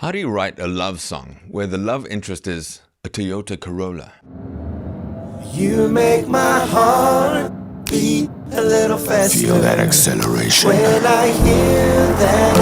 How do you write a love song where the love interest is a Toyota Corolla? You make my heart beat a little faster. Feel that acceleration. When I hear that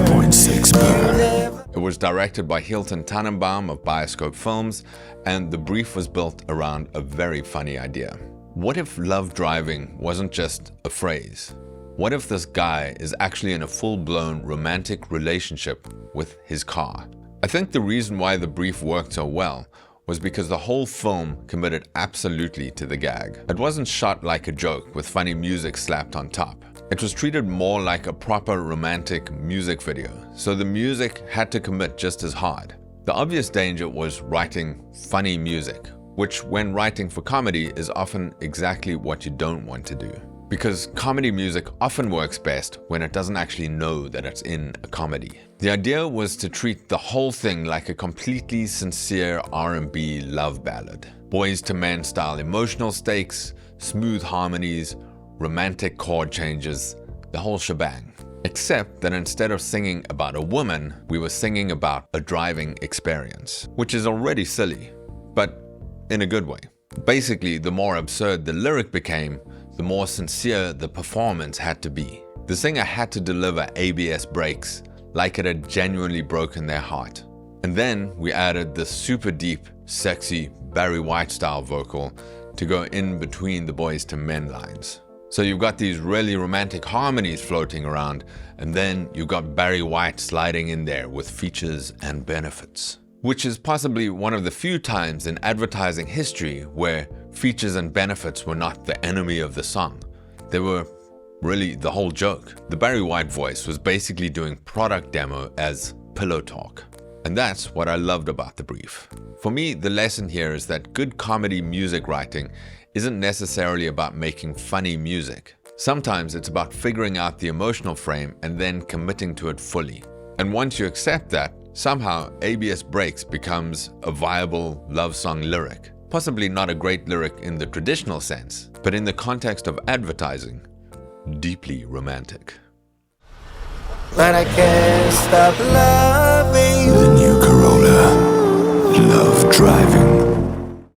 5.6 per. It was directed by Hilton Tannenbaum of Bioscope Films, and the brief was built around a very funny idea. What if love driving wasn't just a phrase? What if this guy is actually in a full-blown romantic relationship with his car? I think the reason why the brief worked so well was because the whole film committed absolutely to the gag. It wasn't shot like a joke with funny music slapped on top. It was treated more like a proper romantic music video, so the music had to commit just as hard. The obvious danger was writing funny music, which when writing for comedy is often exactly what you don't want to do. Because comedy music often works best when it doesn't actually know that it's in a comedy. The idea was to treat the whole thing like a completely sincere R&B love ballad. Boys to men style emotional stakes, smooth harmonies, romantic chord changes, the whole shebang. Except that instead of singing about a woman, we were singing about a driving experience, which is already silly, but in a good way. Basically, the more absurd the lyric became, the more sincere the performance had to be. The singer had to deliver ABS brakes like it had genuinely broken their heart. And then we added the super deep, sexy Barry White style vocal to go in between the boys to men lines. So you've got these really romantic harmonies floating around, and then you've got Barry White sliding in there with features and benefits. Which is possibly one of the few times in advertising history where features and benefits were not the enemy of the song. They were really the whole joke. The Barry White voice was basically doing product demo as pillow talk. And that's what I loved about the brief. For me, the lesson here is that good comedy music writing isn't necessarily about making funny music. Sometimes it's about figuring out the emotional frame and then committing to it fully. And once you accept that, somehow ABS Brakes becomes a viable love song lyric. Possibly not a great lyric in the traditional sense, but in the context of advertising, deeply romantic. but I can't stop loving you. The new Corolla. Love driving.